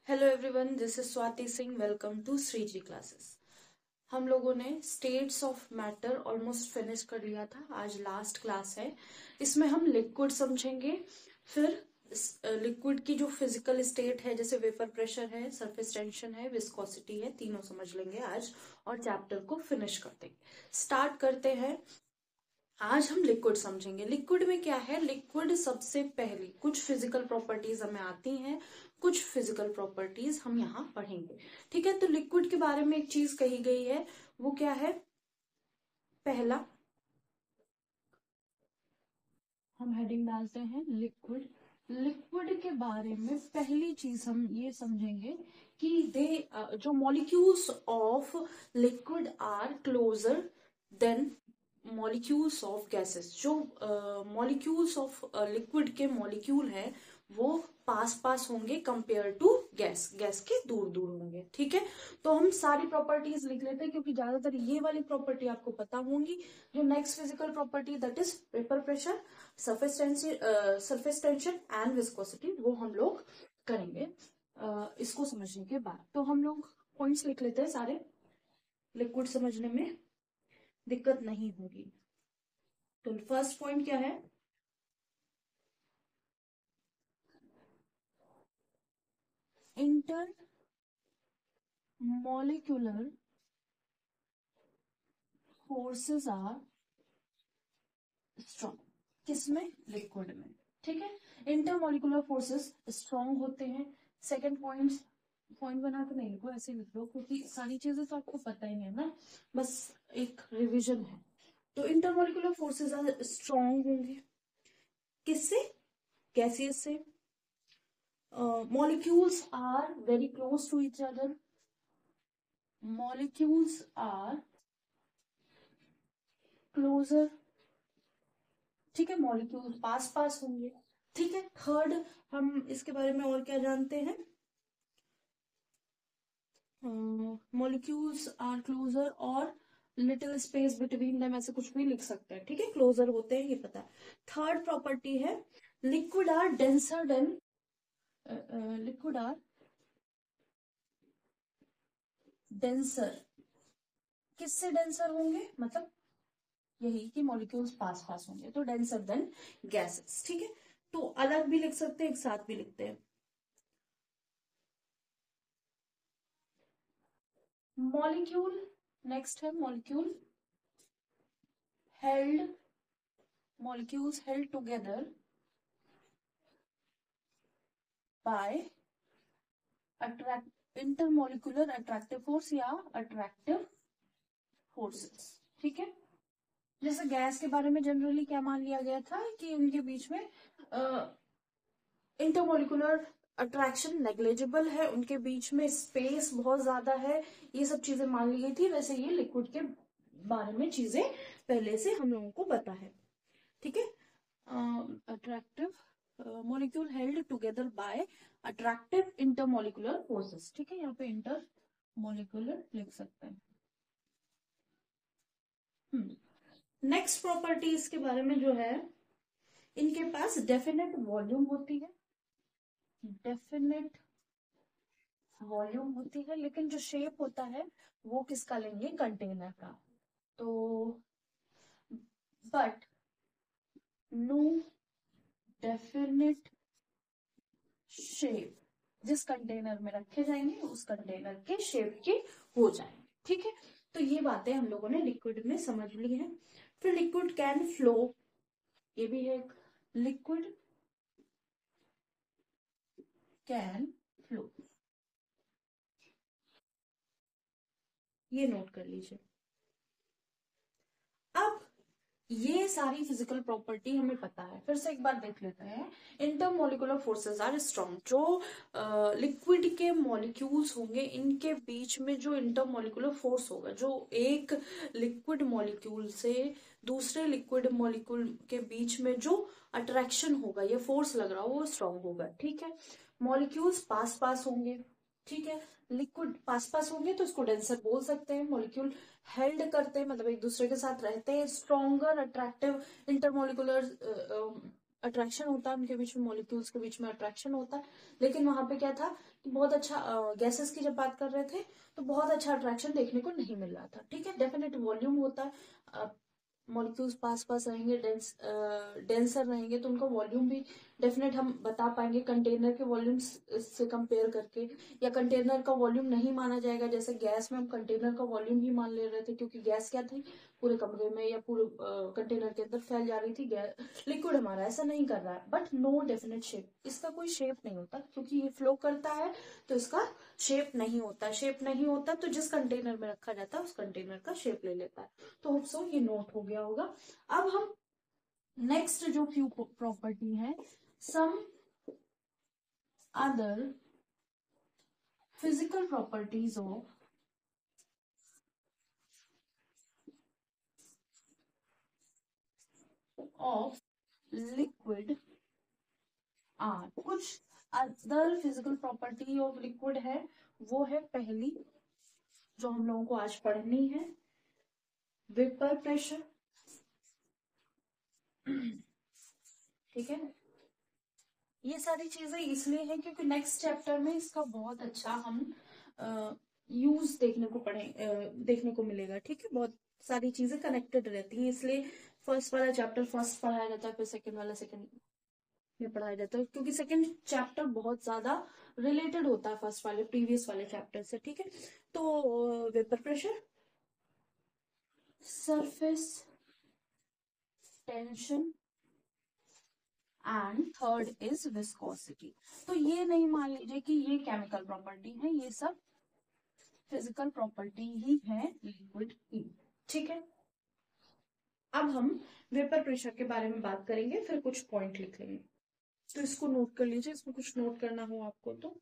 Hello everyone, this is Swati Singh. Welcome to Shri ji classes. हम लोगों ने states of matter almost finish कर लिया था। आज लास्ट क्लास है। इसमें हम लिक्विड समझेंगे। फिर लिक्विड की जो फिजिकल स्टेट है, जैसे वेपर प्रेशर है, सरफेस टेंशन है, विस्कोसिटी है, तीनों समझ लेंगे आज और चैप्टर को फिनिश कर देंगे। स्टार्ट करते हैं। आज हम लिक्विड समझेंगे। लिक्विड में क्या है? लिक्विड सबसे पहले कुछ फिजिकल प्रॉपर्टीज हमें आती हैं, कुछ फिजिकल प्रॉपर्टीज हम यहाँ पढ़ेंगे। ठीक है, तो लिक्विड के बारे में एक चीज कही गई है, वो क्या है? पहला हम हेडिंग डालते हैं लिक्विड। लिक्विड के बारे में पहली चीज हम ये समझेंगे कि दे जो molecules of liquid are closer than molecules of gases. जो मॉलिक्यूल्स ऑफ लिक्विड के मॉलिक्यूल हैं वो पास पास होंगे कंपेयर टू गैस। गैस के दूर दूर होंगे। ठीक है, तो हम सारी प्रॉपर्टीज लिख लेते हैं क्योंकि ज्यादातर ये वाली प्रॉपर्टी आपको पता होंगी। जो next physical property that is vapour pressure, surface tension and viscosity, वो हम लोग करेंगे इसको समझने के बाद। तो हम लोग पॉइंट्स लिख लेते हैं सारे, लिक्विड समझने में दिक्कत नहीं होगी। तो फर्स्ट पॉइंट क्या है? Intermolecular forces are strong. किसमें? लिक्विड में। ठीक है, इंटरमोलिकुलर फोर्सेस स्ट्रॉन्ग होते हैं। सेकंड पॉइंट, पॉइंट बना के नहीं लिखो, ऐसे लिख लो क्योंकि सारी चीजें तो आपको पता ही है ना, बस एक रिवीजन है। तो इंटरमोलिकुलर फोर्सेस आर स्ट्रॉन्ग होंगे। किससे? गैसियस से। Molecules are very close to each other. Molecules are closer. ठीक है, मॉलिक्यूल पास पास होंगे। ठीक है, थर्ड हम इसके बारे में और क्या जानते हैं? मॉलिक्यूल्स आर क्लोजर और लिटिल स्पेस बिटवीन देम, ऐसे कुछ भी लिख सकते हैं। ठीक है, क्लोजर होते हैं, ये पता है। थर्ड प्रॉपर्टी है liquid are denser than, liquid are denser. किससे डेंसर होंगे? मतलब यही कि मॉलिक्यूल्स पास पास होंगे, तो डेंसर देन गैसेस। ठीक है, तो अलग भी लिख सकते हैं, एक साथ भी लिखते हैं। मॉलिक्यूल, नेक्स्ट है molecule held, molecules held together by attract intermolecular attractive force या attractive forces। ठीक है, जैसे गैस के बारे में जनरली क्या मान लिया गया था कि उनके बीच में इंटरमोलिकुलर अट्रैक्शन नेग्लेजिबल है, उनके बीच में स्पेस बहुत ज्यादा है, ये सब चीजें मान ली गई थी। वैसे ये लिक्विड के बारे में चीजें पहले से हम लोगों को पता है। ठीक है, attractive molecule held together by attractive intermolecular forces. ठीक है, यहाँ पे इंटर मॉलिक्यूलर लिख सकते हैं। नेक्स्ट प्रॉपर्टीज के बारे में जो है, इनके पास डेफिनेट वॉल्यूम होती है, डेफिनेट वॉल्यूम होती है, लेकिन जो शेप होता है वो किसका लेंगे? कंटेनर का। तो बट नो डेफिनेट शेप, जिस कंटेनर में रखे जाएंगे उस कंटेनर के शेप के हो जाएंगे। ठीक है, तो ये बातें हम लोगों ने लिक्विड में समझ ली है। फिर लिक्विड कैन फ्लो, ये भी है। लिक्विड कैन फ्लो, ये नोट कर लीजिए। अब ये सारी फिजिकल प्रॉपर्टी हमें पता है, फिर से एक बार देख लेते हैं। Intermolecular forces are strong. जो लिक्विड के मॉलिक्यूल्स होंगे, इनके बीच में जो इंटरमोलिकुलर फोर्स होगा, जो एक लिक्विड मॉलिक्यूल से दूसरे लिक्विड मॉलिक्यूल के बीच में जो अट्रैक्शन होगा या फोर्स लग रहा हो, वो स्ट्रॉन्ग होगा। ठीक है, मॉलिक्यूल्स पास पास होंगे। ठीक है, लिक्विड पास पास होंगे तो इसको डेंसर बोल सकते हैं। मॉलिक्यूल हेल्ड करते हैं, मतलब एक दूसरे के साथ रहते हैं। स्ट्रॉन्गर अट्रैक्टिव इंटरमोलिकुलर अट्रैक्शन होता है उनके बीच में, मॉलिक्यूल्स के बीच में अट्रैक्शन होता है। लेकिन वहां पे क्या था कि बहुत अच्छा, गैसेस की जब बात कर रहे थे तो बहुत अच्छा अट्रैक्शन देखने को नहीं मिल रहा था। ठीक है, डेफिनेट वॉल्यूम होता है, मॉलिक्यूल्स पास पास रहेंगे, डेंसर रहेंगे तो उनका वॉल्यूम भी डेफिनेट हम बता पाएंगे कंटेनर के वॉल्यूम से कंपेयर करके। या कंटेनर का वॉल्यूम नहीं माना जाएगा, जैसे गैस में हम कंटेनर का वॉल्यूम ही मान ले रहे थे, क्योंकि गैस क्या थी, पूरे कमरे में या पूरे कंटेनर के अंदर फैल जा रही थी। लिक्विड हमारा ऐसा नहीं कर रहा है, बट नो डेफिनेट शेप, इसका कोई शेप नहीं होता क्योंकि ये फ्लो करता है तो इसका शेप नहीं होता। शेप नहीं होता तो जिस कंटेनर में रखा जाता है उस कंटेनर का शेप ले लेता है। तो होप सो ये नोट हो गया होगा। अब हम नेक्स्ट जो फ्यू प्रॉपर्टी है, some other physical properties of liquid are. कुछ other physical property of liquid है, वो है पहली जो हम लोगों को आज पढ़नी है, वेपर प्रेशर। ठीक है, ये सारी चीजें इसलिए हैं क्योंकि नेक्स्ट चैप्टर में इसका बहुत अच्छा हम यूज देखने को मिलेगा। ठीक है, बहुत सारी चीजें कनेक्टेड रहती हैं, इसलिए फर्स्ट वाला चैप्टर फर्स्ट पढ़ाया जाता है, फिर सेकंड वाला सेकंड में पढ़ाया जाता है, क्योंकि सेकंड चैप्टर बहुत ज्यादा रिलेटेड होता है फर्स्ट वाले प्रीवियस वाले चैप्टर से। ठीक है, तो vapour pressure, surface tension and third is viscosity. तो ये नहीं मान लीजिए कि ये केमिकल प्रॉपर्टी है, ये सब फिजिकल प्रॉपर्टी ही है लिक्विड की। ठीक है, अब हम वेपर प्रेशर के बारे में बात करेंगे, फिर कुछ पॉइंट लिख लेंगे। तो इसको नोट कर लीजिए, इसमें कुछ नोट करना हो आपको तो।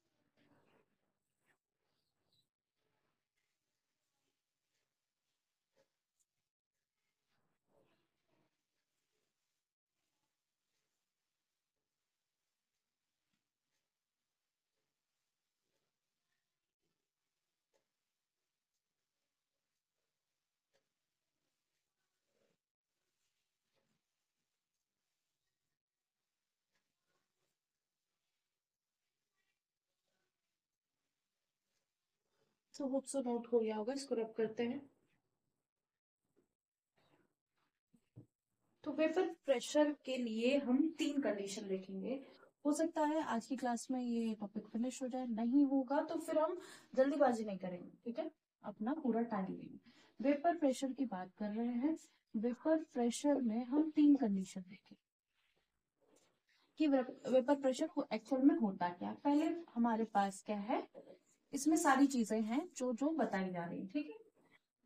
तो होप सो नोट हो गया होगा, इसको रब करते हैं। तो वेपर प्रेशर के लिए हम 3 कंडीशन देखेंगे। हो सकता है आज की क्लास में ये टॉपिक फिनिश हो जाए, नहीं होगा तो फिर हम जल्दीबाजी नहीं करेंगे। ठीक है, अपना पूरा टाइम लेंगे। वेपर प्रेशर की बात कर रहे हैं, वेपर प्रेशर में हम 3 कंडीशन देखेंगे कि वेपर प्रेशर एक्चुअल में होता क्या। पहले हमारे पास क्या है, इसमें सारी चीजें हैं जो जो बताई जा रही है। ठीक है,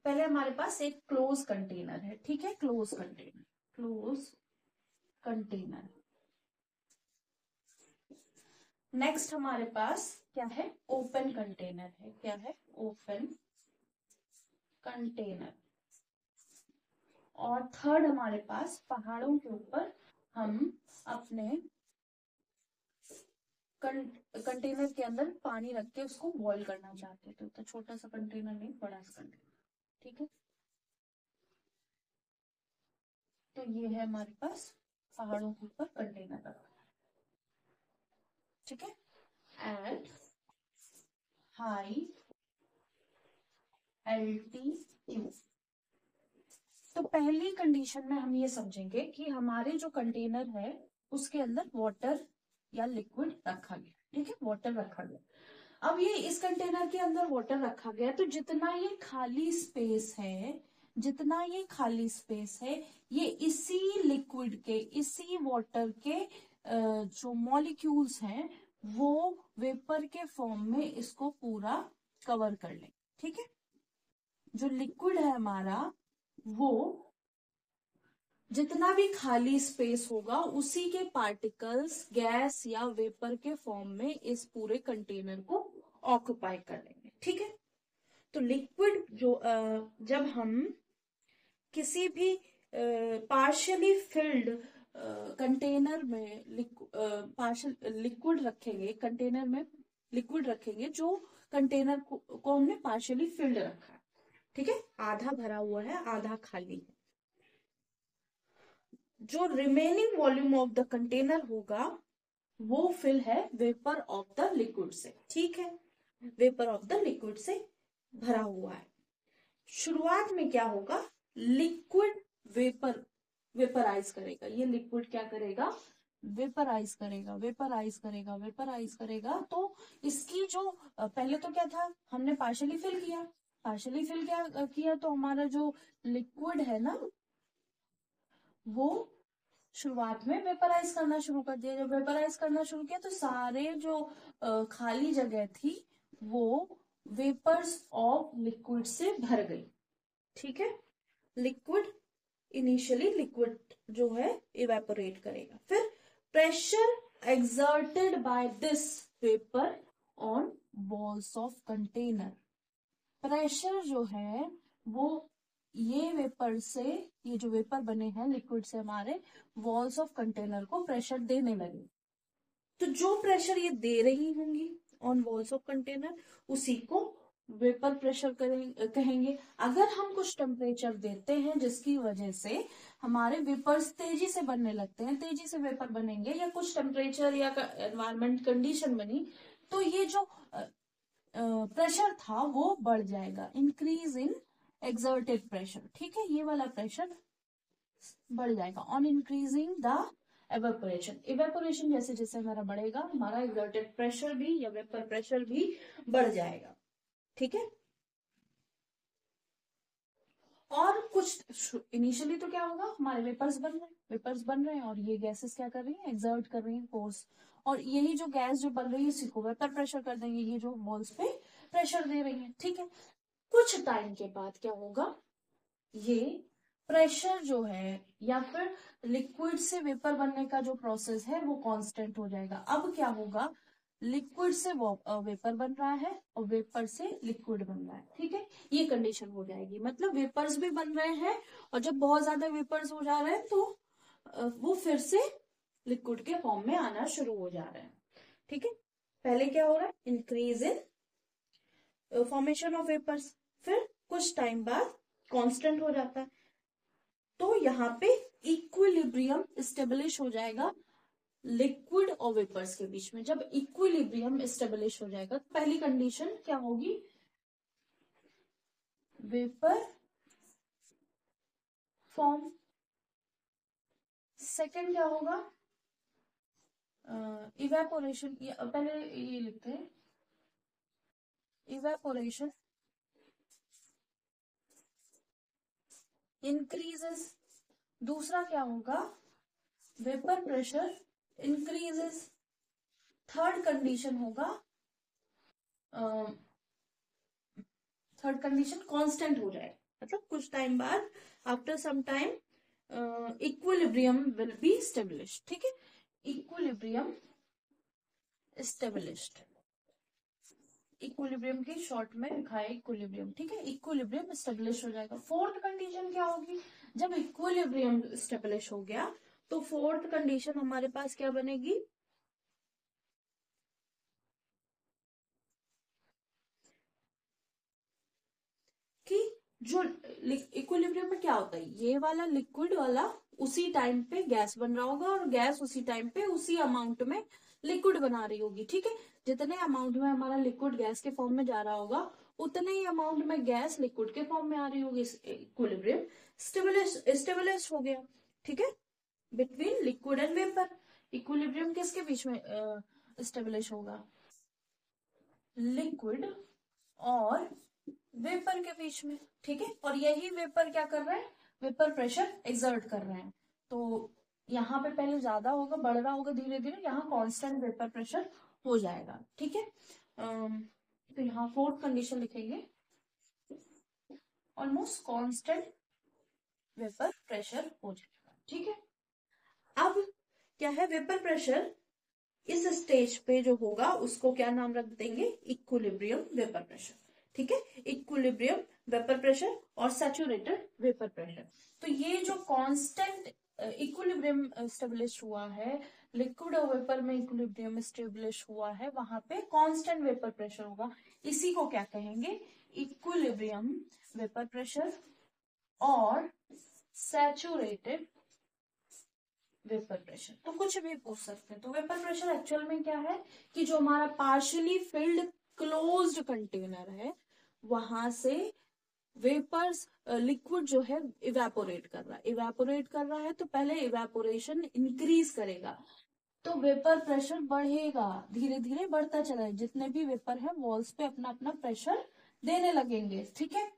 पहले हमारे पास एक क्लोज कंटेनर है। ठीक है, close container, close container. Next हमारे पास क्या है, ओपन कंटेनर है। क्या है, ओपन कंटेनर। और थर्ड हमारे पास पहाड़ों के ऊपर हम अपने कंटेनर के अंदर पानी रख के उसको बॉईल करना चाहते थे, तो छोटा सा कंटेनर नहीं, बड़ा सा कंटेनर। ठीक है, तो ये है हमारे पास पहाड़ों के ऊपर कंटेनर रखा। ठीक है, एट हाई एल्टीट्यूड। तो पहली कंडीशन में हम ये समझेंगे कि हमारे जो कंटेनर है उसके अंदर वाटर या लिक्विड रखा गया। ठीक है, वाटर रखा गया। अब ये इस कंटेनर के अंदर वाटर रखा गया, तो जितना ये खाली स्पेस है, जितना ये खाली स्पेस है, ये इसी लिक्विड के, इसी वाटर के जो मॉलिक्यूल्स हैं वो वेपर के फॉर्म में इसको पूरा कवर कर लें। ठीक है, जो लिक्विड है हमारा वो जितना भी खाली स्पेस होगा उसी के पार्टिकल्स गैस या वेपर के फॉर्म में इस पूरे कंटेनर को ऑक्युपाई कर लेंगे। ठीक है, तो लिक्विड जो जब हम किसी भी पार्शियली फिल्ड कंटेनर में पार्शियल लिक्विड रखेंगे, कंटेनर में लिक्विड रखेंगे जो कंटेनर को हमने पार्शियली फिल्ड रखा है। ठीक है, आधा भरा हुआ है, आधा खाली है। जो remaining volume of the container होगा वो फिल है वेपर ऑफ द लिक्विड से। ठीक है, वेपर ऑफ द लिक्विड से भरा हुआ है। शुरुआत में क्या होगा, लिक्विड वेपराइज करेगा। ये लिक्विड क्या करेगा, वेपराइज करेगा, वेपराइज करेगा, वेपराइज करेगा। तो इसकी जो पहले तो क्या था, हमने पार्शियली फिल किया, पार्शियली फिल किया तो हमारा जो लिक्विड है ना वो शुरुआत में वेपराइज करना शुरू कर दिया। जब वेपराइज करना शुरू किया तो सारे जो खाली जगह थी वो वेपर्स ऑफ लिक्विड से भर गई। ठीक है, लिक्विड इनिशियली लिक्विड जो है इवेपोरेट करेगा। फिर pressure exerted by this vapour on walls of container. Pressure जो है वो ये वेपर से, ये जो वेपर बने हैं लिक्विड से हमारे वॉल्स ऑफ कंटेनर को प्रेशर देने लगे। तो जो प्रेशर ये दे रही होंगी ऑन वॉल्स ऑफ कंटेनर उसी को वेपर प्रेशर कहेंगे। अगर हम कुछ टेम्परेचर देते हैं जिसकी वजह से हमारे वेपर्स तेजी से बनने लगते हैं, तेजी से वेपर बनेंगे, या कुछ टेम्परेचर या एनवायरमेंट कंडीशन बनी, तो ये जो प्रेशर था वो बढ़ जाएगा, इंक्रीज इन एक्सर्टेड प्रेशर। ठीक है, ये वाला प्रेशर बढ़ जाएगा on increasing the evaporation. Evaporation जैसे जैसे हमारा बढ़ेगा हमारा एक्सर्टेड प्रेशर भी या वेपर प्रेशर भी बढ़ जाएगा। ठीक है, और कुछ इनिशियली तो क्या होगा, हमारे वेपर्स बन रहे हैं, वेपर्स बन रहे हैं और ये गैसेस क्या कर रही हैं, एक्सर्ट कर रही हैं फोर्स, और यही जो गैस जो बन रही है इसी को वेपर प्रेशर कर देंगे, ये जो वॉल्स पे प्रेशर दे रही है। ठीक है, कुछ टाइम के बाद क्या होगा, ये प्रेशर जो है या फिर लिक्विड से वेपर बनने का जो प्रोसेस है वो कांस्टेंट हो जाएगा। अब क्या होगा, लिक्विड से वेपर बन रहा है और वेपर से लिक्विड बन रहा है। ठीक है, ये कंडीशन हो जाएगी, मतलब वेपर्स भी बन रहे हैं और जब बहुत ज्यादा वेपर्स हो जा रहे हैं तो वो फिर से लिक्विड के फॉर्म में आना शुरू हो जा रहे हैं। ठीक है, पहले क्या हो रहा है, increase in formation of vapours, फिर कुछ टाइम बाद कांस्टेंट हो जाता है। तो यहाँ पे इक्विलिब्रियम स्टेब्लिश हो जाएगा लिक्विड और वेपर्स के बीच में। जब इक्विलिब्रियम स्टेब्लिश हो जाएगा तो पहली कंडीशन क्या होगी, वेपर फॉर्म। सेकंड क्या होगा, इवेपोरेशन। पहले ये लिखते हैं, इवेपोरेशन इंक्रीजेस। दूसरा क्या होगा, vapour pressure increases. Third condition होगा, थर्ड कंडीशन कांस्टेंट हो जाए, मतलब कुछ टाइम बाद after some time equilibrium will be established. ठीक है, इक्विलिब्रियम स्टेब्लिश्ड, इक्विलिब्रियम की शॉर्ट में लिखा है इक्विलिब्रियम। ठीक है, इक्विलिब्रियम स्टेब्लिश हो जाएगा। फोर्थ कंडीशन क्या होगी, जब इक्विलिब्रियम स्टेब्लिश हो गया तो फोर्थ कंडीशन हमारे पास क्या बनेगी, कि जो इक्विलिब्रियम में क्या होता है, ये वाला लिक्विड वाला उसी टाइम पे गैस बन रहा होगा और गैस उसी टाइम पे उसी अमाउंट में लिक्विड बना रही होगी। ठीक है, जितने अमाउंट में हमारा लिक्विड गैस के फॉर्म में जा रहा होगा उतने ही अमाउंट में गैस लिक्विड के फॉर्म में आ रही होगी। इक्विलिब्रियम स्टेबलिश हो गया। ठीक है, between liquid and vapour. Equilibrium किसके बीच में स्टेबलिश होगा, लिक्विड और वेपर के बीच में। ठीक है, और यही वेपर क्या कर रहे हैं, वेपर प्रेशर एक्सर्ट कर रहे हैं। तो यहाँ पे पहले ज्यादा होगा, बढ़ रहा होगा धीरे धीरे, यहाँ कांस्टेंट वेपर प्रेशर हो जाएगा। ठीक है, तो यहाँ फोर्थ कंडीशन लिखेंगे, ऑलमोस्ट कांस्टेंट वेपर प्रेशर हो जाएगा। ठीक है, अब क्या है, वेपर प्रेशर इस स्टेज पे जो होगा उसको क्या नाम रख देंगे, इक्विलिब्रियम वेपर प्रेशर। ठीक है, इक्विलिब्रियम वेपर प्रेशर और सैचुरेटेड वेपर प्रेशर। तो ये जो कांस्टेंट इक्विलिब्रियम स्टेब्लिश हुआ है, लिक्विड और वेपर में इक्विलिब्रियम स्टेब्लिश हुआ है, वहां पे कांस्टेंट वेपर प्रेशर होगा। इसी को क्या कहेंगे, इक्विलिब्रियम वेपर प्रेशर और सैचुरेटेड वेपर प्रेशर, तो कुछ भी पूछ सकते हैं। तो वेपर प्रेशर एक्चुअल में क्या है कि जो हमारा पार्शियली फिल्ड क्लोज्ड कंटेनर है वहां से वेपर्स लिक्विड जो है इवेपोरेट कर रहा है। इवेपोरेट कर रहा है तो पहले इवेपोरेशन इंक्रीज करेगा, तो वेपर प्रेशर बढ़ेगा, धीरे धीरे बढ़ता चला है। जितने भी वेपर है वॉल्स पे अपना अपना प्रेशर देने लगेंगे, ठीक है।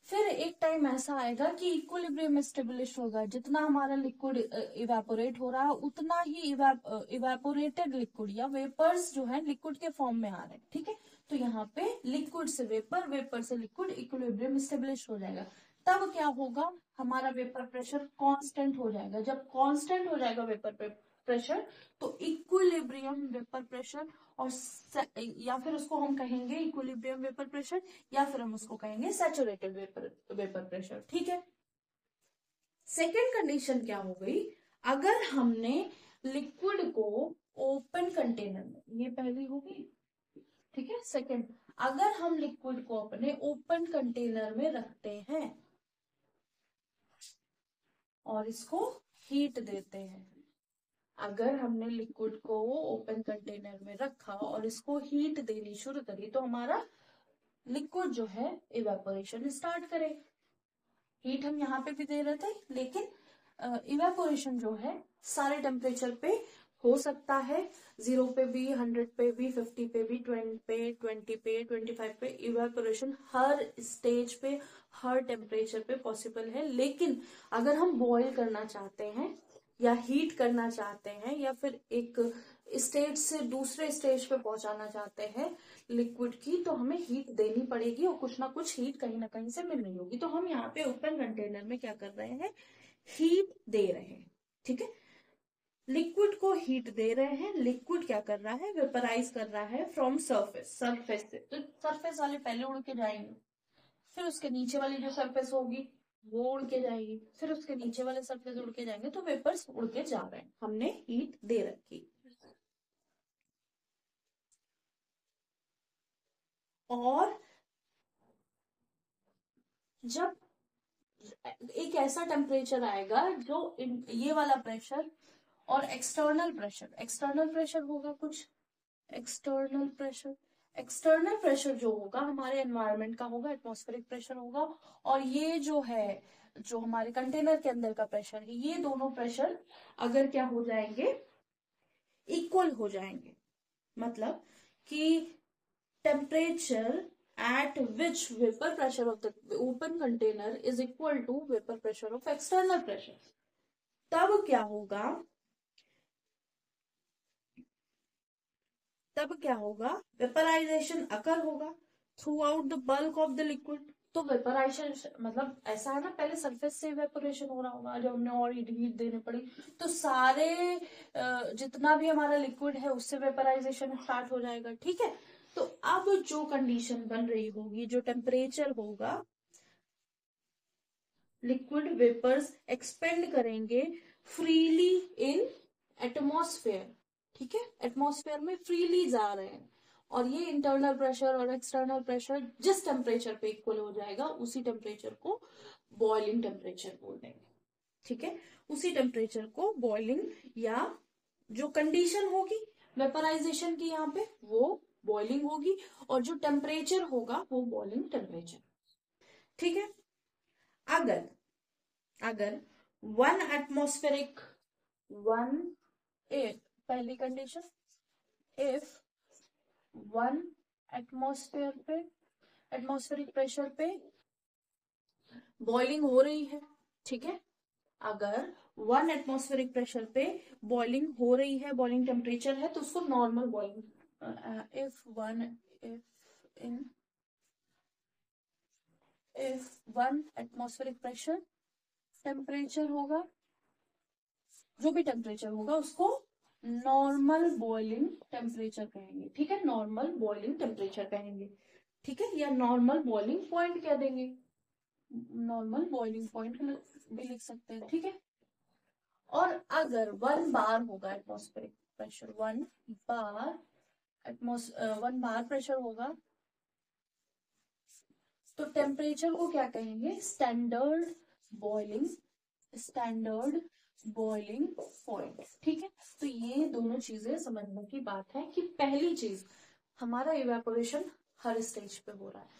फिर एक टाइम ऐसा आएगा कि इक्विलिब्रियम एस्टेब्लिश होगा, जितना हमारा लिक्विड इवेपोरेट हो रहा है उतना ही इवेपोरेटेड लिक्विड या वेपर्स जो है लिक्विड के फॉर्म में आ रहे हैं, ठीक है। तो यहाँ पे लिक्विड से वेपर, वेपर से लिक्विड, इक्विलिब्रियम एस्टेब्लिश हो जाएगा। तब क्या होगा, हमारा वेपर प्रेशर कांस्टेंट हो जाएगा। जब कांस्टेंट हो जाएगा वेपर प्रेशर तो इक्विलिब्रियम वेपर प्रेशर, और या फिर उसको हम कहेंगे इक्विलिब्रियम वेपर प्रेशर, या फिर हम उसको कहेंगे सैचुरेटेड वेपर प्रेशर, ठीक है। सेकेंड कंडीशन क्या हो गई, अगर हमने लिक्विड को ओपन कंटेनर में, ये पहली होगी, ठीक है। सेकेंड, अगर हम लिक्विड को अपने ओपन कंटेनर में रखते हैं और इसको हीट देते हैं, अगर हमने लिक्विड को ओपन कंटेनर में रखा और इसको हीट देनी शुरू करी तो हमारा लिक्विड जो है इवेपोरेशन स्टार्ट करे। हीट हम यहाँ पे भी दे रहे थे, लेकिन इवेपोरेशन जो है सारे टेम्परेचर पे हो सकता है, 0 पे भी, 100 पे भी, 50 पे भी, 20 पे, 25 पे इवेपोरेशन हर स्टेज पे, हर टेम्परेचर पे पॉसिबल है। लेकिन अगर हम बॉईल करना चाहते हैं या हीट करना चाहते हैं या फिर एक स्टेज से दूसरे स्टेज पे पहुंचाना चाहते हैं लिक्विड की, तो हमें हीट देनी पड़ेगी और कुछ ना कुछ हीट कहीं ना कहीं से मिल रही होगी। तो हम यहाँ पे ओपन कंटेनर में क्या कर रहे हैं, हीट दे रहे हैं, ठीक है। लिक्विड को हीट दे रहे हैं, लिक्विड क्या कर रहा है, वेपराइज कर रहा है फ्रॉम सरफेस, सरफेस से। तो सरफेस वाले पहले उड़ के जाएंगे, फिर उसके नीचे वाली जो सरफेस होगी वो उड़ के जाएगी, फिर उसके नीचे वाले सरफेस उड़ के जाएंगे। तो वेपर्स उड़ के जा रहे हैं, हमने हीट दे रखी। और जब एक ऐसा टेम्परेचर आएगा जो ये वाला प्रेशर और एक्सटर्नल प्रेशर होगा कुछ, एक्सटर्नल प्रेशर, एक्सटर्नल प्रेशर जो होगा हमारे एनवायरनमेंट का होगा, एटमॉस्फेरिक प्रेशर होगा। और ये जो है, जो हमारे कंटेनर के अंदर का प्रेशर है, ये दोनों प्रेशर अगर क्या हो जाएंगे, इक्वल हो जाएंगे, मतलब कि temperature at which vapor pressure of the open container is equal to vapor pressure of external pressure, तब क्या होगा, तब क्या होगा, वेपराइजेशन अकर होगा through out the bulk of the liquid. तो वेपराइजेशन मतलब ऐसा है ना, पहले सरफेस से वेपोरेशन हो रहा होगा, जब हमने और हीट देने पड़ी तो सारे जितना भी हमारा लिक्विड है उससे वेपराइजेशन स्टार्ट हो जाएगा, ठीक है। तो अब जो कंडीशन बन रही होगी, जो टेम्परेचर होगा, लिक्विड वेपर्स एक्सपेंड करेंगे फ्रीली इन एटमॉस्फेयर, ठीक है। एटमॉस्फेयर में फ्रीली जा रहे हैं, और ये इंटरनल प्रेशर और एक्सटर्नल प्रेशर जिस टेम्परेचर पे इक्वल हो जाएगा उसी टेम्परेचर को बॉइलिंग टेम्परेचर बोल देंगे, ठीक है। उसी टेम्परेचर को बॉइलिंग, या जो कंडीशन होगी वेपराइजेशन की यहाँ पे वो बॉइलिंग होगी, और जो टेम्परेचर होगा वो बॉइलिंग टेम्परेचर, ठीक है। अगर अगर वन एटमॉस्फेरिक, वन, इफ, पहली कंडीशन, इफ वन एटमॉस्फेयर पे, एटमॉस्फेरिक प्रेशर पे बॉइलिंग हो रही है, ठीक है। अगर वन एटमॉस्फेरिक प्रेशर पे बॉइलिंग हो रही है, बॉइलिंग टेम्परेचर है, तो उसको normal boiling, if one atmospheric pressure, temperature होगा, जो भी टेम्परेचर होगा उसको नॉर्मल बॉइलिंग टेम्परेचर कहेंगे, ठीक है। नॉर्मल बॉइलिंग टेम्परेचर कहेंगे, ठीक है, या नॉर्मल बॉइलिंग पॉइंट कह देंगे, नॉर्मल बॉइलिंग पॉइंट भी लिख सकते हैं, ठीक है। और अगर 1 बार होगा एटमॉस्फेरिक प्रेशर, 1 बार वन बार प्रेशर होगा, तो टेम्परेचर को क्या कहेंगे, standard boiling, standard boiling point. ठीक है, तो ये दोनों चीजें समझने की बात है कि पहली चीज हमारा इवेपोरेशन हर स्टेज पे हो रहा है।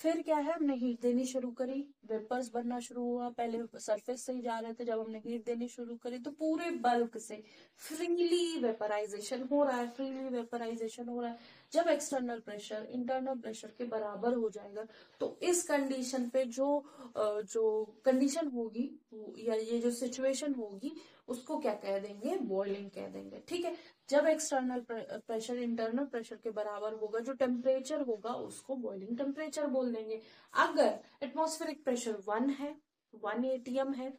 फिर क्या है, हमने हीट देनी शुरू करी, वेपर्स बनना शुरू हुआ। पहले सरफेस से ही जा रहे थे, जब हमने हीट देनी शुरू करी तो पूरे बल्क से फ्रीली वेपराइजेशन हो रहा है, फ्रीली वेपराइजेशन हो रहा है। जब एक्सटर्नल प्रेशर इंटरनल प्रेशर के बराबर हो जाएगा तो इस कंडीशन पे जो कंडीशन होगी या ये जो सिचुएशन होगी उसको क्या कह देंगे, बॉइलिंग कह देंगे। ठीक है, जब एक्सटर्नल प्रेशर इंटरनल प्रेशर के बराबर होगा, जो टेम्परेचर होगा उसको बॉइलिंग टेम्परेचर बोल देंगे। अगर एटमॉस्फेरिक प्रेशर 1 है, 1 atm है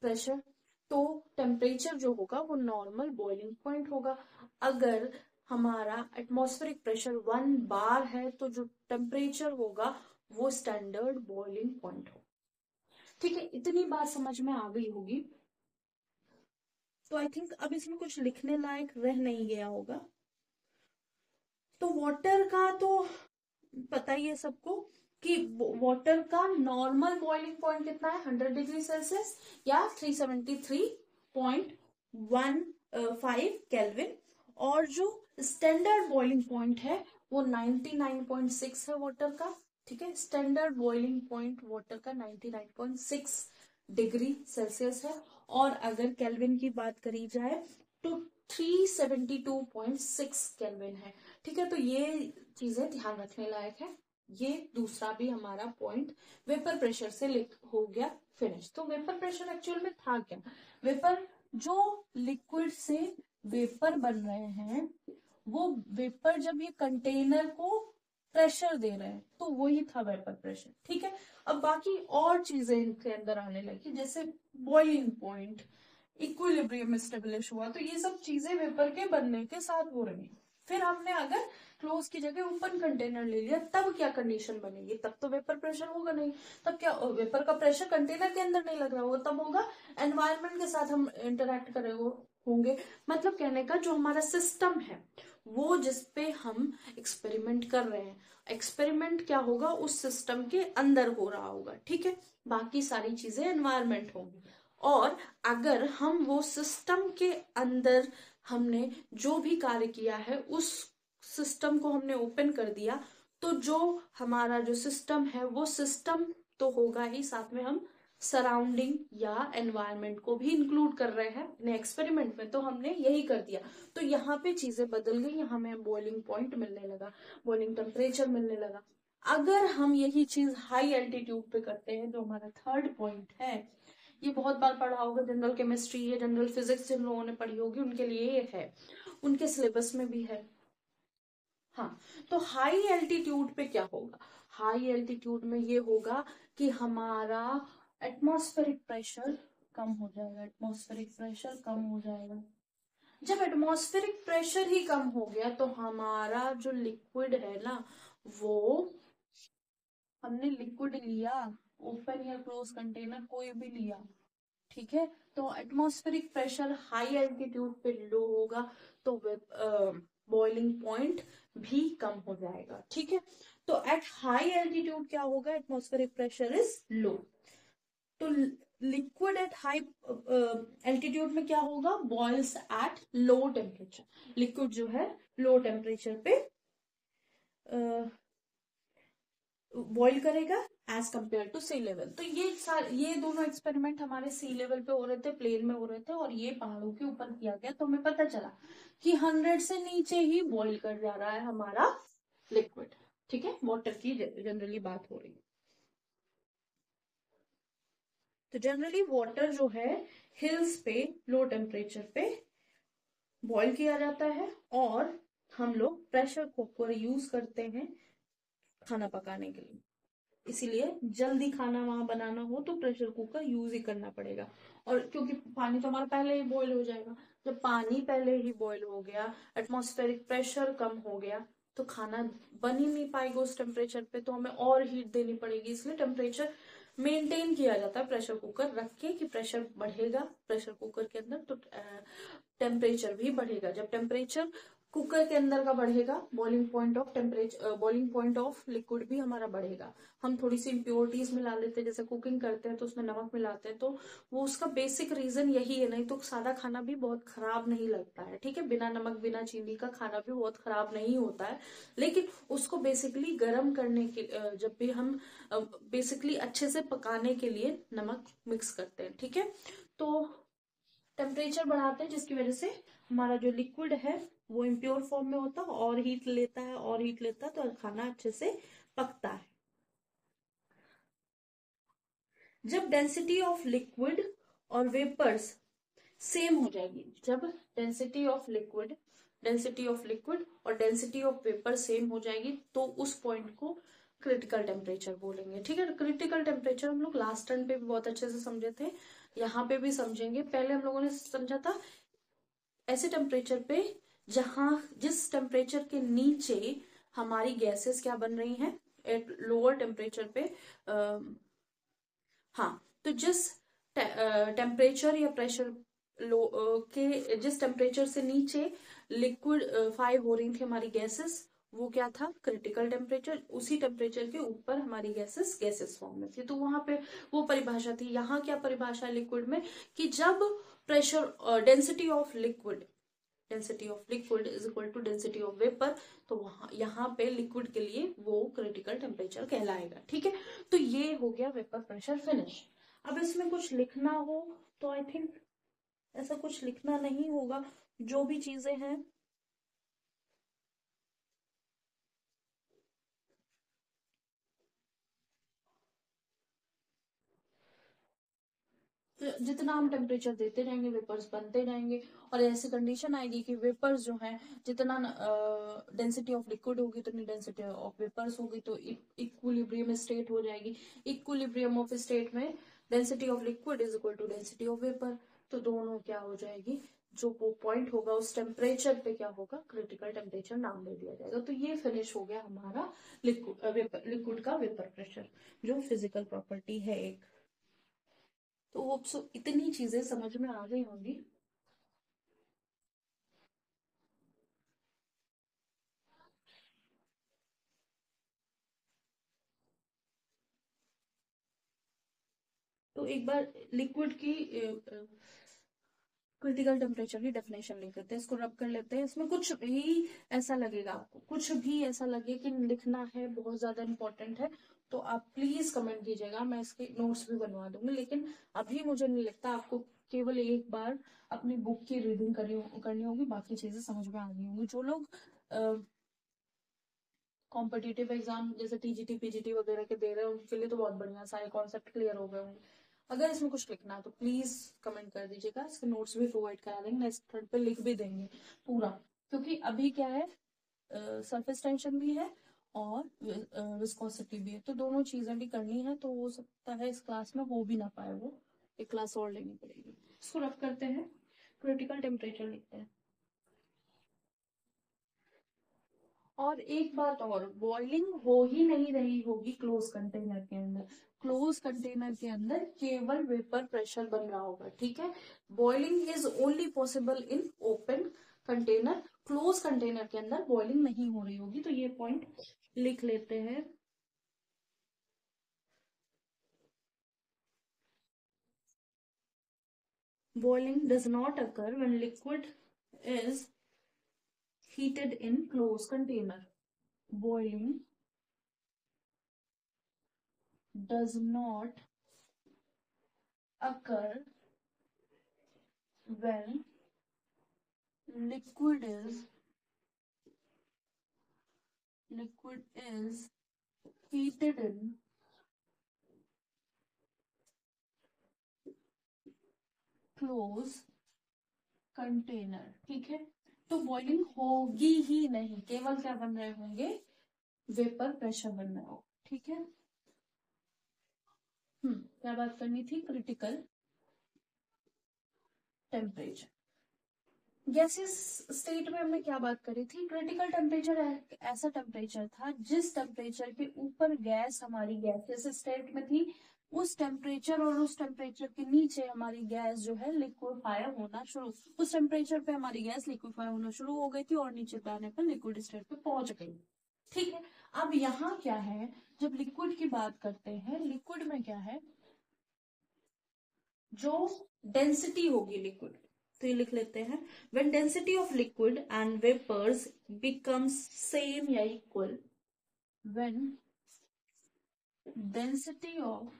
प्रेशर, तो टेम्परेचर जो होगा वो नॉर्मल बॉइलिंग पॉइंट होगा। अगर हमारा एटमॉस्फेरिक प्रेशर 1 बार है तो जो टेम्परेचर होगा वो स्टैंडर्ड बॉइलिंग पॉइंट होगा। ठीक है, इतनी बात समझ में आ गई होगी। तो आई थिंक अब इसमें कुछ लिखने लायक रह नहीं गया होगा। तो वाटर का तो पता ही है सबको कि वाटर का नॉर्मल बॉइलिंग पॉइंट कितना है, 100 डिग्री सेल्सियस या 373.15 केल्विन। और जो स्टैंडर्ड बॉइलिंग पॉइंट है वो 99.6 है वाटर का। ठीक है, स्टैंडर्ड बॉइलिंग पॉइंट वाटर का 99.6 डिग्री सेल्सियस है। और अगर केल्विन की बात करी जाए तो 372.6 केल्विन है। ठीक है, तो ये चीजें ध्यान रखने लायक है। ये दूसरा भी हमारा पॉइंट वेपर प्रेशर से हो गया फिनिश। तो वेपर प्रेशर एक्चुअल में था क्या, वेपर जो लिक्विड से वेपर बन रहे हैं वो वेपर जब ये कंटेनर को प्रेशर दे रहे हैं तो वही था वेपर प्रेशर। ठीक है, अब बाकी और चीजें इनके अंदर आने लगी, जैसे बॉइलिंग पॉइंट, इक्विलिब्रियम स्टेब्लिश हुआ, तो ये सब चीजें वेपर के बनने के साथ हो रही है। फिर हमने अगर क्लोज की जगह ओपन कंटेनर ले लिया तब क्या कंडीशन बनेगी, तब तो वेपर प्रेशर होगा नहीं। तब क्या, वेपर का प्रेशर कंटेनर के अंदर नहीं लग रहा होगा, तब होगा एनवायरमेंट के साथ हम इंटरेक्ट करे होंगे। मतलब कहने का जो हमारा सिस्टम है वो जिसपे हम एक्सपेरिमेंट कर रहे हैं, एक्सपेरिमेंट क्या होगा उस सिस्टम के अंदर हो रहा होगा। ठीक है, बाकी सारी चीजें एनवायरमेंट होंगी। और अगर हम वो सिस्टम के अंदर हमने जो भी कार्य किया है उस सिस्टम को हमने ओपन कर दिया तो जो हमारा जो सिस्टम है वो सिस्टम तो होगा ही, साथ में हम सराउंडिंग या एनवायरनमेंट को भी इंक्लूड कर रहे हैं अपने एक्सपेरिमेंट में, तो हमने यही कर दिया। तो यहाँ पे चीजें बदल गई, हमें बॉइलिंग पॉइंट मिलने लगा, बॉइलिंग टेम्परेचर मिलने लगा। अगर हम यही चीज हाई एल्टीट्यूड पे करते हैं, जो हमारा थर्ड पॉइंट है, ये बहुत बार पढ़ा होगा, जनरल केमिस्ट्री या जनरल फिजिक्स जिन लोगों ने पढ़ी होगी उनके लिए ये है, उनके सिलेबस में भी है। हाँ, तो हाई एल्टीट्यूड पे क्या होगा, हाई एल्टीट्यूड में ये होगा कि हमारा एटमॉस्फेरिक प्रेशर कम हो जाएगा, एटमॉस्फेरिक प्रेशर कम हो जाएगा। जब एटमॉस्फेरिक प्रेशर ही कम हो गया तो हमारा जो लिक्विड है ना, वो हमने लिक्विड लिया, ओपन या क्लोज कंटेनर कोई भी लिया, ठीक है, तो एटमॉस्फेरिक प्रेशर हाई एल्टीट्यूड पे लो होगा तो बॉइलिंग पॉइंट भी कम हो जाएगा। ठीक है, तो एट हाई एल्टीट्यूड क्या होगा, एटमॉस्फेरिक प्रेशर इज लो, तो लिक्विड एट हाई एल्टीट्यूड में क्या होगा, boils at low temperature, liquid जो है लो टेम्परेचर पे बॉइल करेगा as compared to sea level. तो ये दोनों एक्सपेरिमेंट हमारे सी लेवल पे हो रहे थे, प्लेन में हो रहे थे, और ये पहाड़ों के ऊपर किया गया। तो हमें पता चला कि 100 से नीचे ही बॉइल कर जा रहा है हमारा लिक्विड। ठीक है, वाटर की जनरली बात हो रही है। तो जनरली वाटर जो है हिल्स पे लो टेम्परेचर पे बॉइल किया जाता है, और हम लोग प्रेशर कुकर यूज करते हैं खाना पकाने के लिए। इसीलिए जल्दी खाना वहां बनाना हो तो प्रेशर कुकर यूज ही करना पड़ेगा। और क्योंकि पानी तो हमारा पहले ही बॉईल हो जाएगा, जब पानी पहले ही बॉईल हो गया, एटमॉस्फेरिक प्रेशर कम हो गया, तो खाना बन ही नहीं पाएगा उस टेम्परेचर पे, तो हमें और हीट देनी पड़ेगी। इसलिए टेम्परेचर मेंटेन किया जाता है प्रेशर कुकर रख के, कि प्रेशर बढ़ेगा प्रेशर कुकर के अंदर तो टेम्परेचर भी बढ़ेगा। जब टेम्परेचर कुकर के अंदर का बढ़ेगा, boiling point of temperature, boiling point of liquid भी हमारा बढ़ेगा। हम थोड़ी सी इम्प्योरिटीज मिला लेते हैं, जैसे कुकिंग करते हैं तो उसमें नमक मिलाते हैं, तो वो उसका बेसिक रीजन यही है। नहीं तो सादा खाना भी बहुत खराब नहीं लगता है, ठीक है, बिना नमक बिना चीनी का खाना भी बहुत खराब नहीं होता है। लेकिन उसको बेसिकली गर्म करने के जब भी हम बेसिकली अच्छे से पकाने के लिए नमक मिक्स करते हैं, ठीक है। तो टेम्परेचर बढ़ाते हैं जिसकी वजह से हमारा जो लिक्विड है वो इम्प्योर फॉर्म में होता है, और हीट लेता है और हीट लेता है, तो खाना अच्छे से पकता है। जब डेंसिटी ऑफ लिक्विड और वेपर्स सेम हो जाएगी, जब डेंसिटी ऑफ लिक्विड और डेंसिटी ऑफ वेपर सेम हो जाएगी, तो उस पॉइंट को क्रिटिकल टेम्परेचर बोलेंगे, ठीक है। क्रिटिकल टेम्परेचर हम लोग लास्ट टर्न पे भी बहुत अच्छे से समझे थे, यहाँ पे भी समझेंगे। पहले हम लोगों ने समझा था ऐसे टेम्परेचर पे जहां जिस टेम्परेचर के नीचे हमारी गैसेस क्या बन रही हैं, एट लोअर टेम्परेचर पे हाँ, तो जिस टेम्परेचर या प्रेशर लो के जिस टेम्परेचर से नीचे लिक्विड फाई हो रही थी हमारी गैसेस, वो क्या था, क्रिटिकल टेम्परेचर। उसी टेम्परेचर के ऊपर हमारी गैसेस गैसेस फॉर्म में थी, तो वहां पे वो परिभाषा थी। यहाँ क्या परिभाषा है लिक्विड में, कि जब pressure density of liquid is equal to density of vapour, तो वहां यहाँ पे लिक्विड के लिए वो क्रिटिकल टेम्परेचर कहलाएगा, ठीक है। तो ये हो गया वेपर प्रेशर फिनिश। अब इसमें कुछ लिखना हो तो आई थिंक ऐसा कुछ लिखना नहीं होगा, जो भी चीजें हैं जितना हम टेम्परेचर देते जाएंगे वेपर्स बनते जाएंगे, और ऐसी कंडीशन आएगी कि वेपर्स जो है, जितना डेंसिटी ऑफ लिक्विड होगी उतनी डेंसिटी ऑफ वेपर्स होगी, तो इक्विलिब्रियम स्टेट हो जाएगी। इक्विलिब्रियम ऑफ स्टेट में density of liquid is equal to density of vapour, तो दोनों क्या हो जाएगी, जो वो पॉइंट होगा उस टेम्परेचर पे क्या होगा, क्रिटिकल टेम्परेचर नाम दे दिया जाएगा। तो ये फिनिश हो गया हमारा लिक्विड का वेपर प्रेशर, जो फिजिकल प्रॉपर्टी है एक। तो वो इतनी चीजें समझ में आ गई होंगी। तो एक बार लिक्विड की क्रिटिकल टेम्परेचर की डेफिनेशन लिख लेते हैं, इसको रब कर लेते हैं। इसमें कुछ भी ऐसा लगेगा आपको, कुछ भी ऐसा लगे कि लिखना है, बहुत ज्यादा इंपॉर्टेंट है, तो आप प्लीज कमेंट कीजिएगा, मैं इसके नोट्स भी बनवा दूंगी। लेकिन अभी मुझे नहीं लगता, आपको केवल एक बार अपनी बुक की रीडिंग करनी होगी, बाकी चीजें समझ में आ गई होंगी। जो लोग कॉम्पिटिटिव एग्जाम जैसे टीजीटी पीजीटी वगैरह के दे रहे हैं, उनके लिए तो बहुत बढ़िया, सारे कॉन्सेप्ट क्लियर हो गए होंगे। अगर इसमें कुछ लिखना है तो प्लीज कमेंट कर दीजिएगा, इसके नोट्स भी प्रोवाइड करा देंगे, नेक्स्ट थर्ड पे लिख भी देंगे पूरा। क्योंकि अभी क्या है, सरफेस टेंशन भी है और विस्कोसिटी भी है, तो दोनों चीजें भी करनी है, तो हो सकता है इस क्लास में हो भी ना पाए, वो एक क्लास और लेनी पड़ेगी। इसको रफ करते हैं, क्रिटिकल टेम्परेचर लिखते हैं। और एक बात और, बॉइलिंग हो ही नहीं रही होगी क्लोज कंटेनर के अंदर, क्लोज कंटेनर के अंदर केवल वेपर प्रेशर बन रहा होगा, ठीक है। Boiling is only possible in open container, close container के अंदर बॉइलिंग नहीं हो रही होगी, तो ये पॉइंट लिख लेते हैं। Boiling does not occur when liquid is heated in closed container. Boiling does not occur when liquid is heated in closed container, ठीक है। तो बॉइलिंग होगी ही नहीं, केवल क्या बन रहे होंगे, वेपर प्रेशर बन रहा हो, ठीक है। क्या बात करनी थी, क्रिटिकल टेम्परेचर। गैसेस स्टेट में हमने क्या बात करी थी, क्रिटिकल टेम्परेचर ऐसा टेम्परेचर था जिस टेम्परेचर के ऊपर गैस हमारी गैसेस स्टेट में थी, उस टेम्परेचर और उस टेम्परेचर के नीचे हमारी गैस जो है लिक्विफाई होना शुरू, उस टेम्परेचर पे हमारी गैस लिक्विफाई होना शुरू हो गई थी और नीचे पे आने पर लिक्विड स्टेट पे पहुंच गई। ठीक है, अब यहाँ क्या है, जब लिक्विड की बात करते हैं, लिक्विड में क्या है, जो डेंसिटी होगी लिक्विड, तो ये लिख लेते हैं, when density of liquid and vapours becomes same या equal, when density of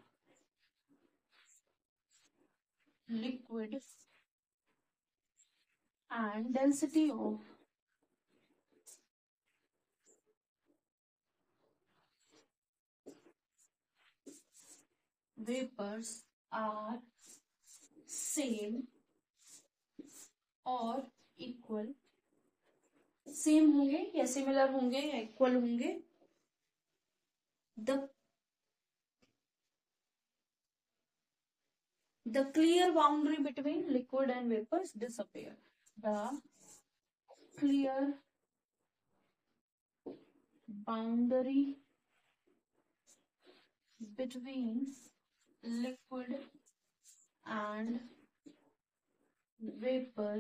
liquid and density of vapors are same और इक्वल, सेम होंगे या सिमिलर होंगे या इक्वल होंगे, the clear boundary between liquid and vapors disappear, the clear boundary between liquid and vapor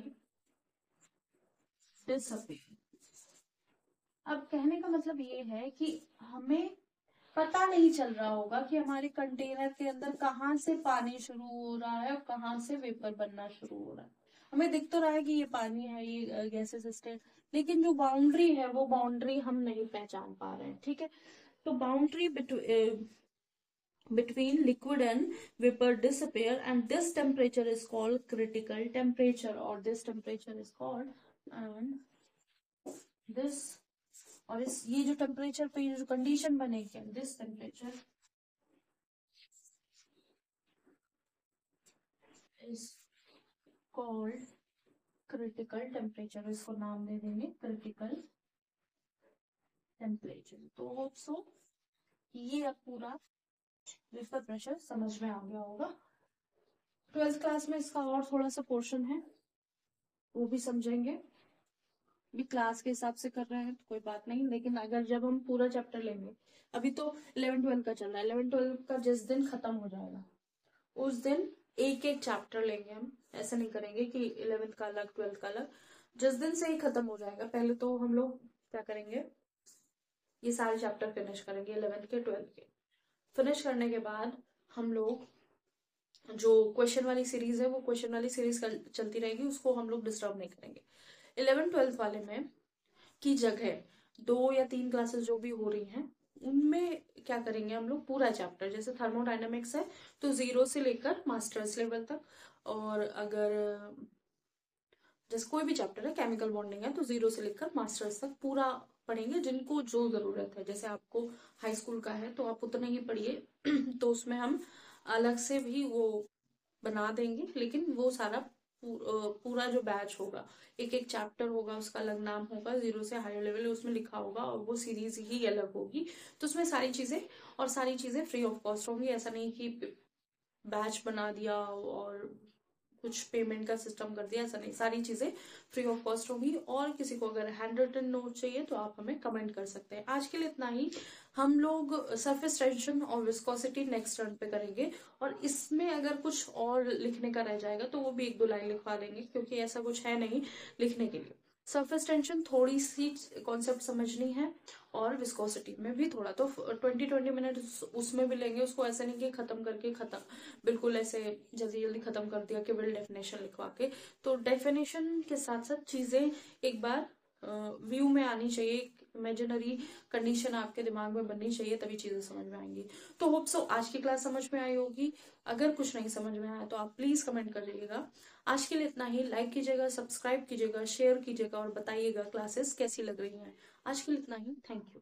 disappear। अब कहने का मतलब ये है कि हमें पता नहीं चल रहा होगा कि हमारे कंटेनर के अंदर कहाँ से पानी शुरू हो रहा है और कहाँ से वेपर बनना शुरू हो रहा है। हमें दिख तो रहा है कि ये पानी है, ये गैसेस स्टेट, लेकिन जो बाउंड्री है वो बाउंड्री हम नहीं पहचान पा रहे हैं। ठीक है, तो boundary between liquid and vapor disappear and this temperature is called critical temperature, or this temperature is called, and this, और इस ये जो टेम्परेचर पे ये जो कंडीशन बनेगी, this temperature is called critical temperature, इसको नाम दे देंगे क्रिटिकल टेम्परेचर। तो होप सो ये अब पूरा वेपर प्रेशर समझ में आ गया होगा। 12th क्लास में इसका और थोड़ा सा पोर्शन है, वो भी समझेंगे, भी क्लास के हिसाब से कर रहे हैं तो कोई बात नहीं, लेकिन अगर जब हम पूरा चैप्टर लेंगे, अभी तो 11-12 का चल रहा है, 11-12 का जिस दिन खत्म हो जाएगा उस दिन एक एक चैप्टर लेंगे हम, ऐसा नहीं करेंगे कि 11th का अलग 12th का अलग, जिस दिन से ही खत्म हो जाएगा पहले तो हम लोग क्या करेंगे, ये सारे चैप्टर फिनिश करेंगे 11th के 12th के। फिनिश करने के बाद हम लोग जो क्वेश्चन वाली सीरीज है वो क्वेश्चन वाली सीरीज चलती रहेगी, उसको हम लोग डिस्टर्ब नहीं करेंगे। 11-12 वाले में की जगह 2 या 3 क्लासेस जो भी हो रही हैं उनमें क्या करेंगे हम लोग, पूरा चैप्टर, जैसे थर्मोडायनेमिक्स है तो 0 से लेकर मास्टर्स लेवल तक, और अगर जैसे कोई भी चैप्टर है, केमिकल बॉन्डिंग है तो 0 से लेकर मास्टर्स तक पूरा पढ़ेंगे, जिनको जो जरूरत है। जैसे आपको हाई स्कूल का है तो आप उतना ही पढ़िए तो उसमें हम अलग से भी वो बना देंगे, लेकिन वो सारा पूरा जो बैच होगा, एक एक चैप्टर होगा, उसका अलग नाम होगा, 0 से हायर लेवल उसमें लिखा होगा और वो सीरीज ही अलग होगी। तो उसमें सारी चीजें फ्री ऑफ कॉस्ट होंगी। ऐसा नहीं कि बैच बना दिया और कुछ पेमेंट का सिस्टम कर दिया, ऐसा नहीं, सारी चीजें फ्री ऑफ कॉस्ट होगी। और किसी को अगर हैंड रिटन नोट चाहिए तो आप हमें कमेंट कर सकते हैं। आज के लिए इतना ही। हम लोग सरफेस टेंशन और विस्कोसिटी नेक्स्ट टर्न पे करेंगे, और इसमें अगर कुछ और लिखने का रह जाएगा तो वो भी 1-2 लाइन लिखवा देंगे, क्योंकि ऐसा कुछ है नहीं लिखने के लिए। सरफेस टेंशन थोड़ी सी कॉन्सेप्ट समझनी है, और विस्कोसिटी में भी थोड़ा, तो 20-20 मिनट उसमें भी लेंगे। उसको ऐसा नहीं कि खत्म करके खत्म, बिल्कुल ऐसे जल्दी जल्दी खत्म कर दिया कि बिल डेफिनेशन लिखवा के। तो डेफिनेशन के साथ साथ चीजें एक बार व्यू में आनी चाहिए, इमेजिनरी कंडीशन आपके दिमाग में बननी चाहिए, तभी चीजें समझ में आएंगी। तो होप सो आज की क्लास समझ में आई होगी। अगर कुछ नहीं समझ में आया तो आप प्लीज कमेंट करिएगा। आज के लिए इतना ही। लाइक कीजिएगा, सब्सक्राइब कीजिएगा, शेयर कीजिएगा और बताइएगा क्लासेस कैसी लग रही हैं। आज के लिए इतना ही। Thank you.